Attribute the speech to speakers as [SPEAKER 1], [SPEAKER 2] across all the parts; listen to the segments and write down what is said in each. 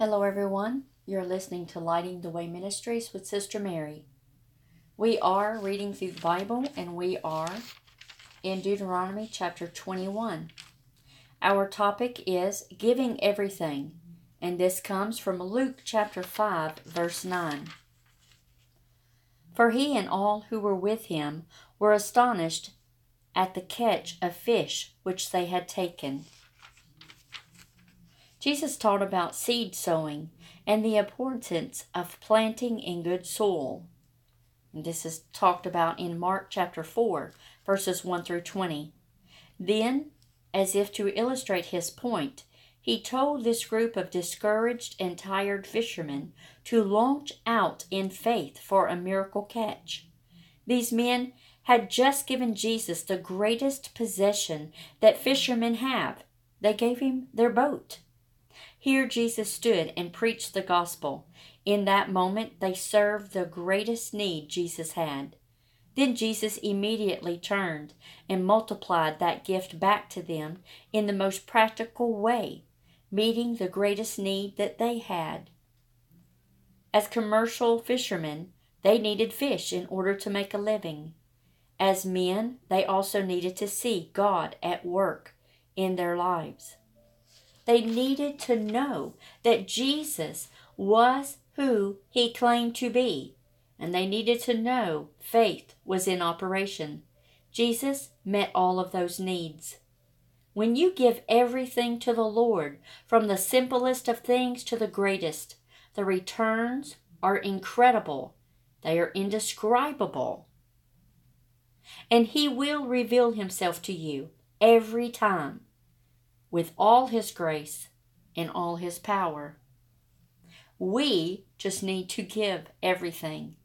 [SPEAKER 1] Hello, everyone. You're listening to Lighting the Way Ministries with Sister Mary. We are reading through the Bible, and we are in Deuteronomy chapter 21. Our topic is giving everything, and this comes from Luke chapter 5, verse 9. For he and all who were with him were astonished at the catch of fish which they had taken. Jesus taught about seed sowing and the importance of planting in good soil. And this is talked about in Mark chapter 4, verses 1 through 20. Then, as if to illustrate his point, he told this group of discouraged and tired fishermen to launch out in faith for a miracle catch. These men had just given Jesus the greatest possession that fishermen have. They gave him their boat. Here Jesus stood and preached the gospel. In that moment, they served the greatest need Jesus had. Then Jesus immediately turned and multiplied that gift back to them in the most practical way, meeting the greatest need that they had. As commercial fishermen, they needed fish in order to make a living. As men, they also needed to see God at work in their lives. They needed to know that Jesus was who he claimed to be, and they needed to know faith was in operation. Jesus met all of those needs. When you give everything to the Lord, from the simplest of things to the greatest, the returns are incredible. They are indescribable. And he will reveal himself to you every time, with all his grace and all his power. We just need to give everything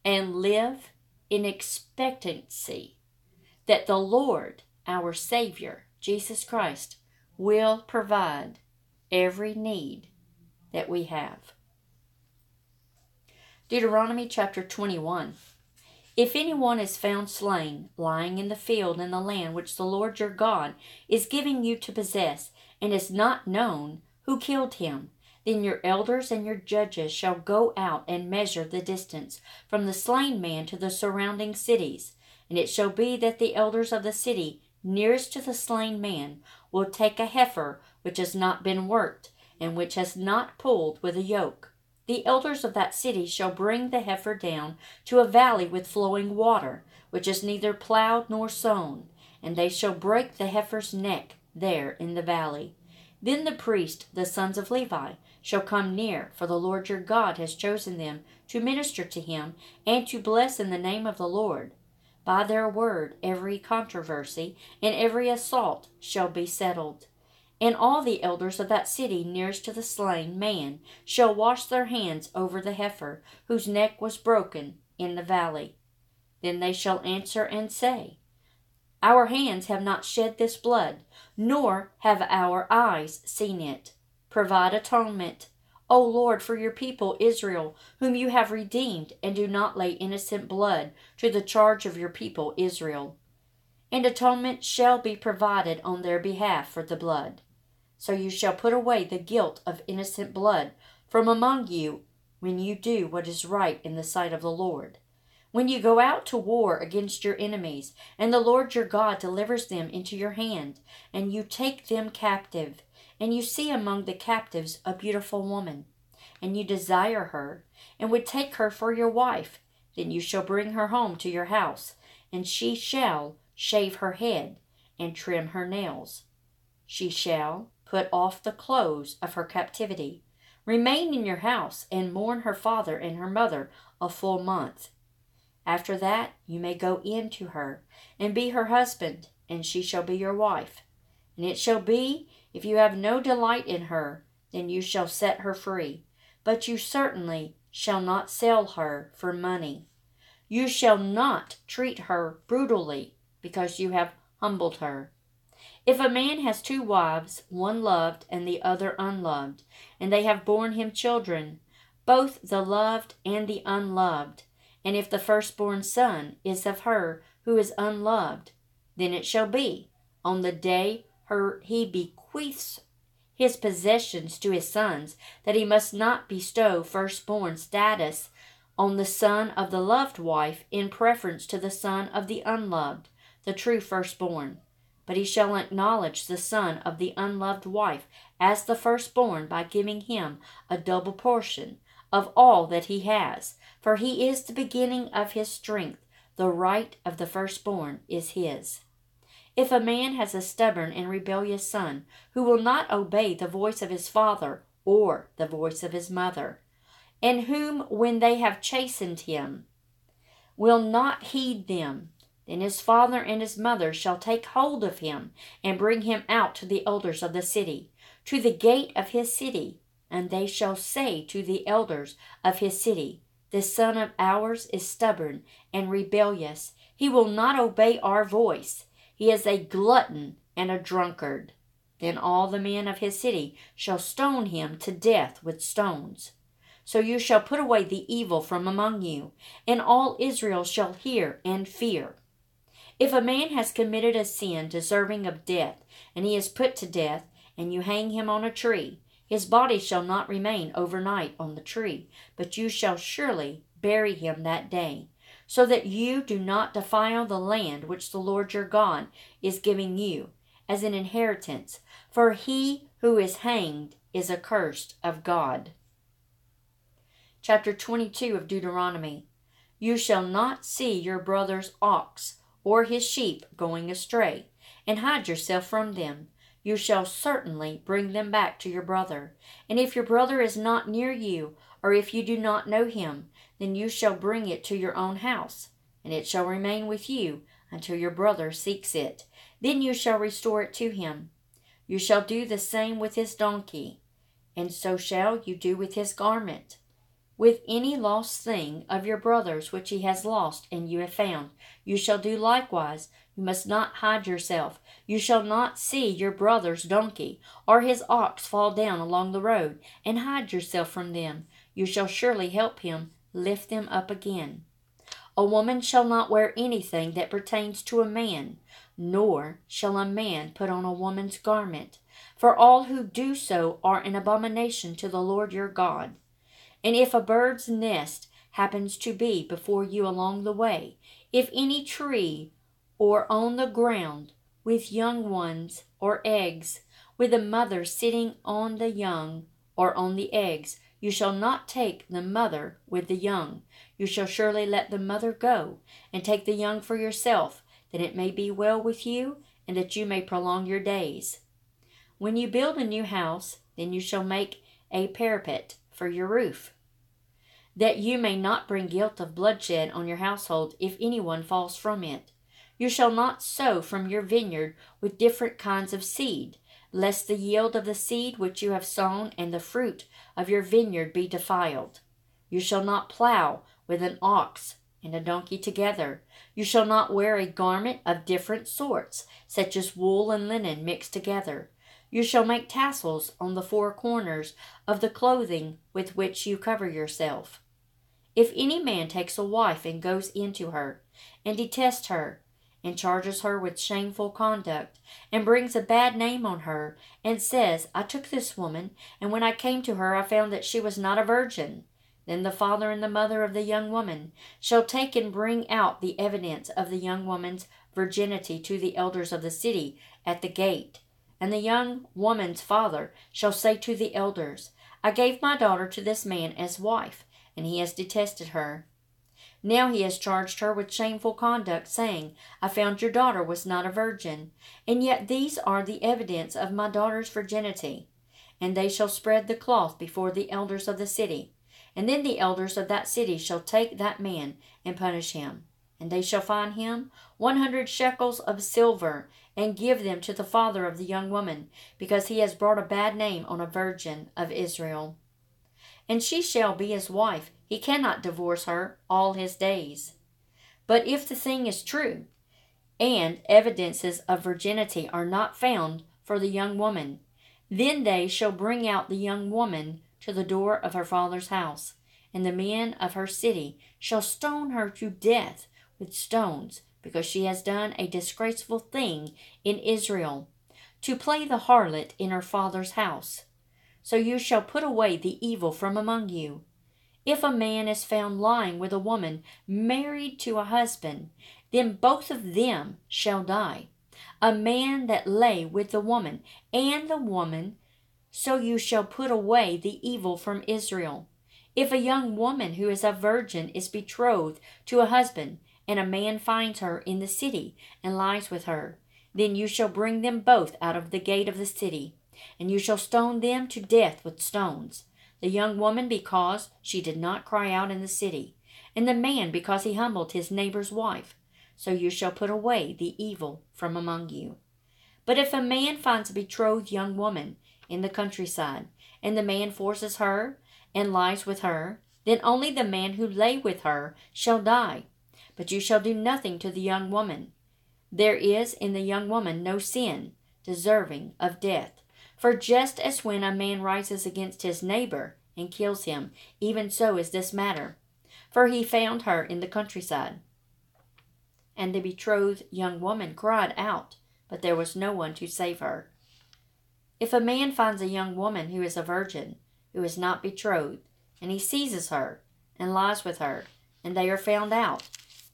[SPEAKER 1] and live in expectancy that the Lord, our Savior, Jesus Christ, will provide every need that we have. Deuteronomy chapter 21. If anyone is found slain, lying in the field in the land which the Lord your God is giving you to possess, and is not known who killed him, then your elders and your judges shall go out and measure the distance from the slain man to the surrounding cities. And it shall be that the elders of the city nearest to the slain man will take a heifer which has not been worked, and which has not pulled with a yoke. The elders of that city shall bring the heifer down to a valley with flowing water, which is neither plowed nor sown, and they shall break the heifer's neck there in the valley. Then the priest, the sons of Levi, shall come near, for the Lord your God has chosen them to minister to him and to bless in the name of the Lord. By their word every controversy and every assault shall be settled. And all the elders of that city nearest to the slain man shall wash their hands over the heifer, whose neck was broken in the valley. Then they shall answer and say, Our hands have not shed this blood, nor have our eyes seen it. Provide atonement, O Lord, for your people Israel, whom you have redeemed, and do not lay innocent blood to the charge of your people Israel. And atonement shall be provided on their behalf for the blood. So you shall put away the guilt of innocent blood from among you when you do what is right in the sight of the Lord. When you go out to war against your enemies, and the Lord your God delivers them into your hand, and you take them captive, and you see among the captives a beautiful woman, and you desire her, and would take her for your wife, then you shall bring her home to your house, and she shall shave her head and trim her nails. She shall put off the clothes of her captivity, remain in your house, and mourn her father and her mother a full month. After that you may go in to her, and be her husband, and she shall be your wife. And it shall be, if you have no delight in her, then you shall set her free, but you certainly shall not sell her for money. You shall not treat her brutally, because you have humbled her. If a man has two wives, one loved and the other unloved, and they have borne him children, both the loved and the unloved, and if the firstborn son is of her who is unloved, then it shall be, on the day he bequeaths his possessions to his sons, that he must not bestow firstborn status on the son of the loved wife in preference to the son of the unloved, the true firstborn. But he shall acknowledge the son of the unloved wife as the firstborn by giving him a double portion of all that he has, for he is the beginning of his strength. The right of the firstborn is his. If a man has a stubborn and rebellious son, who will not obey the voice of his father or the voice of his mother, and whom, when they have chastened him, will not heed them, then his father and his mother shall take hold of him, and bring him out to the elders of the city, to the gate of his city, and they shall say to the elders of his city, This son of ours is stubborn and rebellious. He will not obey our voice. He is a glutton and a drunkard. Then all the men of his city shall stone him to death with stones. So you shall put away the evil from among you, and all Israel shall hear and fear. If a man has committed a sin deserving of death, and he is put to death, and you hang him on a tree, his body shall not remain overnight on the tree, but you shall surely bury him that day, so that you do not defile the land which the Lord your God is giving you as an inheritance, for he who is hanged is accursed of God. Chapter 22 of Deuteronomy. You shall not see your brother's ox or his sheep going astray, and hide yourself from them. You shall certainly bring them back to your brother. And if your brother is not near you, or if you do not know him, then you shall bring it to your own house, and it shall remain with you until your brother seeks it. Then you shall restore it to him. You shall do the same with his donkey, and so shall you do with his garment. With any lost thing of your brother's which he has lost and you have found, you shall do likewise. You must not hide yourself. You shall not see your brother's donkey or his ox fall down along the road, and hide yourself from them. You shall surely help him lift them up again. A woman shall not wear anything that pertains to a man, nor shall a man put on a woman's garment, for all who do so are an abomination to the Lord your God. And if a bird's nest happens to be before you along the way, if any tree or on the ground with young ones or eggs, with the mother sitting on the young or on the eggs, you shall not take the mother with the young. You shall surely let the mother go, and take the young for yourself, that it may be well with you, and that you may prolong your days. When you build a new house, then you shall make a parapet for your roof, that you may not bring guilt of bloodshed on your household if anyone falls from it. You shall not sow from your vineyard with different kinds of seed, lest the yield of the seed which you have sown and the fruit of your vineyard be defiled. You shall not plow with an ox and a donkey together. You shall not wear a garment of different sorts, such as wool and linen mixed together. You shall make tassels on the four corners of the clothing with which you cover yourself. If any man takes a wife and goes into her, and detests her, and charges her with shameful conduct, and brings a bad name on her, and says, I took this woman, and when I came to her I found that she was not a virgin, then the father and the mother of the young woman shall take and bring out the evidence of the young woman's virginity to the elders of the city at the gate. And the young woman's father shall say to the elders, I gave my daughter to this man as wife, and he has detested her. Now he has charged her with shameful conduct, saying, I found your daughter was not a virgin. And yet these are the evidence of my daughter's virginity. And they shall spread the cloth before the elders of the city. And then the elders of that city shall take that man and punish him. And they shall fine him 100 shekels of silver, and give them to the father of the young woman, because he has brought a bad name on a virgin of Israel. And she shall be his wife. He cannot divorce her all his days. But if the thing is true, and evidences of virginity are not found for the young woman, then they shall bring out the young woman to the door of her father's house, and the men of her city shall stone her to death with stones, because she has done a disgraceful thing in Israel. to play the harlot in her father's house. So you shall put away the evil from among you. If a man is found lying with a woman married to a husband, then both of them shall die. A man that lay with the woman, and the woman, so you shall put away the evil from Israel. If a young woman who is a virgin is betrothed to a husband, and a man finds her in the city and lies with her, then you shall bring them both out of the gate of the city, and you shall stone them to death with stones. The young woman because she did not cry out in the city, and the man because he humbled his neighbor's wife. So you shall put away the evil from among you. But if a man finds a betrothed young woman in the countryside, and the man forces her and lies with her, then only the man who lay with her shall die. But you shall do nothing to the young woman. There is in the young woman no sin deserving of death. For just as when a man rises against his neighbor and kills him, even so is this matter. For he found her in the countryside. And the betrothed young woman cried out, but there was no one to save her. If a man finds a young woman who is a virgin, who is not betrothed, and he seizes her, and lies with her, and they are found out,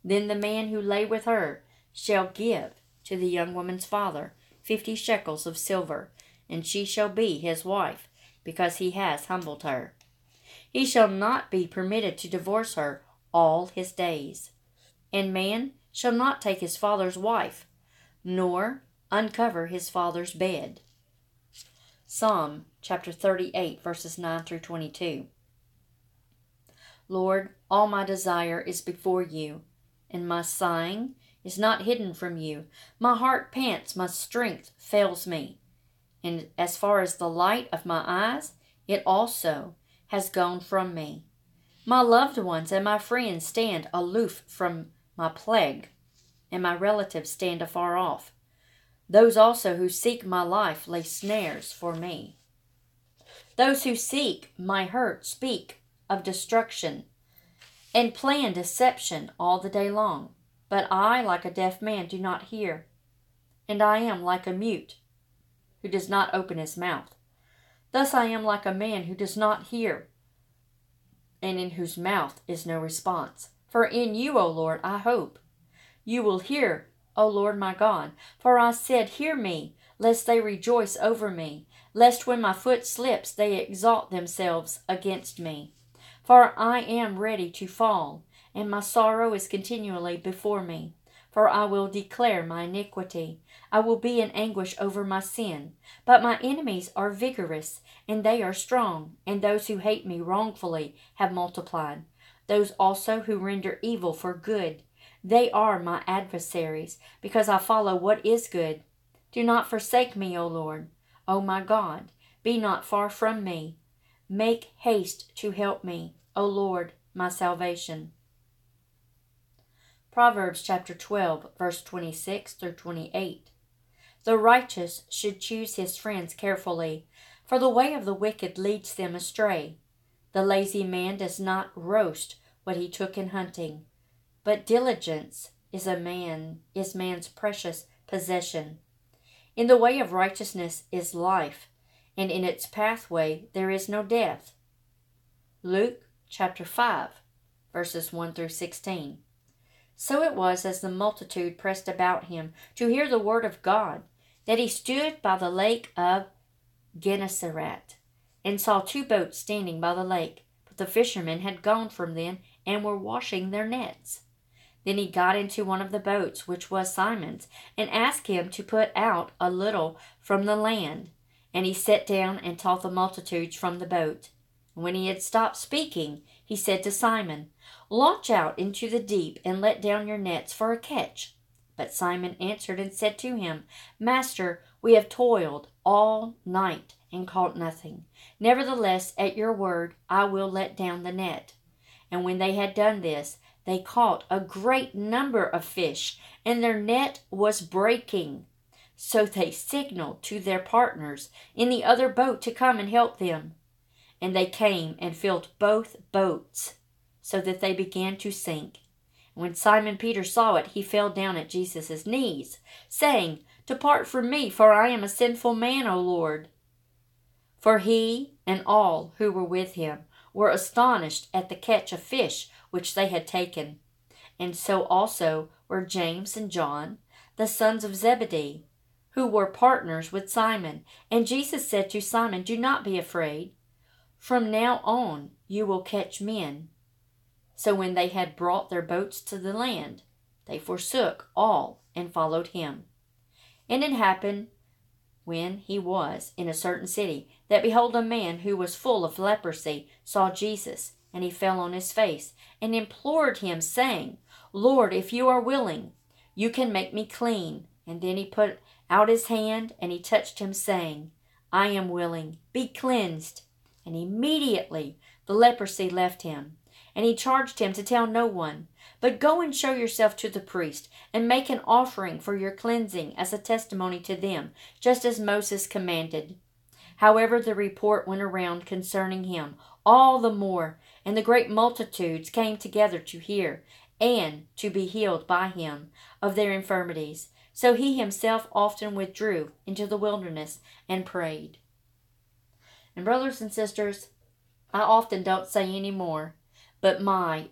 [SPEAKER 1] then the man who lay with her shall give to the young woman's father 50 shekels of silver, and she shall be his wife, because he has humbled her. He shall not be permitted to divorce her all his days. And man shall not take his father's wife, nor uncover his father's bed. Psalm chapter 38, verses 9 through 22. Lord, all my desire is before you, and my sighing is not hidden from you. My heart pants, my strength fails me. And as far as the light of my eyes, it also has gone from me. My loved ones and my friends stand aloof from my plague, and my relatives stand afar off. Those also who seek my life lay snares for me. Those who seek my hurt speak of destruction and plan deception all the day long. But I, like a deaf man, do not hear, and I am like a mute who does not open his mouth. Thus I am like a man who does not hear, and in whose mouth is no response. For in you, O Lord, I hope. You will hear, O Lord my God. For I said, hear me, lest they rejoice over me, lest when my foot slips they exalt themselves against me. For I am ready to fall, and my sorrow is continually before me. For I will declare my iniquity. I will be in anguish over my sin. But my enemies are vigorous, and they are strong, and those who hate me wrongfully have multiplied. Those also who render evil for good, they are my adversaries, because I follow what is good. Do not forsake me, O Lord. O my God, be not far from me. Make haste to help me, O Lord, my salvation. Proverbs chapter 12, verse 26 through 28. The righteous should choose his friends carefully, for the way of the wicked leads them astray. The lazy man does not roast what he took in hunting, but diligence is man's precious possession. In the way of righteousness is life, and in its pathway there is no death. Luke chapter 5, verses 1 through 16. So it was, as the multitude pressed about him to hear the word of God, that he stood by the lake of Gennesaret, and saw 2 boats standing by the lake, but the fishermen had gone from them and were washing their nets. Then he got into one of the boats, which was Simon's, and asked him to put out a little from the land. And he sat down and taught the multitudes from the boat. When he had stopped speaking, he said to Simon, Launch out into the deep and let down your nets for a catch. But Simon answered and said to him, Master, we have toiled all night and caught nothing. Nevertheless, at your word, I will let down the net. And when they had done this, they caught a great number of fish, and their net was breaking. So they signaled to their partners in the other boat to come and help them. And they came and filled both boats, so that they began to sink. When Simon Peter saw it, he fell down at Jesus' knees, saying, Depart from me, for I am a sinful man, O Lord. For he and all who were with him were astonished at the catch of fish which they had taken. And so also were James and John, the sons of Zebedee, who were partners with Simon. And Jesus said to Simon, Do not be afraid. From now on you will catch men. So when they had brought their boats to the land, they forsook all and followed him. And it happened, when he was in a certain city, that behold, a man who was full of leprosy saw Jesus, and he fell on his face, and implored him, saying, Lord, if you are willing, you can make me clean. And then he put out his hand, and he touched him, saying, I am willing, be cleansed. And immediately the leprosy left him. And he charged him to tell no one, but go and show yourself to the priest, and make an offering for your cleansing as a testimony to them, just as Moses commanded. However, the report went around concerning him all the more, and the great multitudes came together to hear and to be healed by him of their infirmities. So he himself often withdrew into the wilderness and prayed. And brothers and sisters, I often don't say any more. But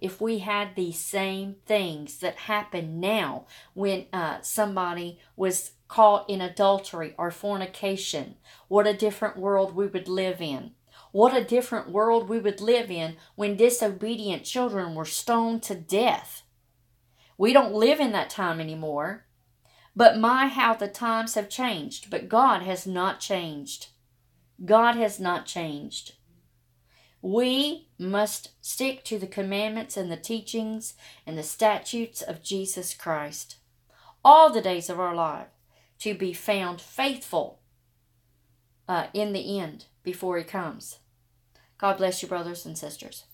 [SPEAKER 1] if we had these same things that happen now when somebody was caught in adultery or fornication, what a different world we would live in. What a different world we would live in when disobedient children were stoned to death. We don't live in that time anymore. But how the times have changed. But God has not changed. God has not changed. We must stick to the commandments and the teachings and the statutes of Jesus Christ all the days of our life, to be found faithful in the end before he comes. God bless you, brothers and sisters.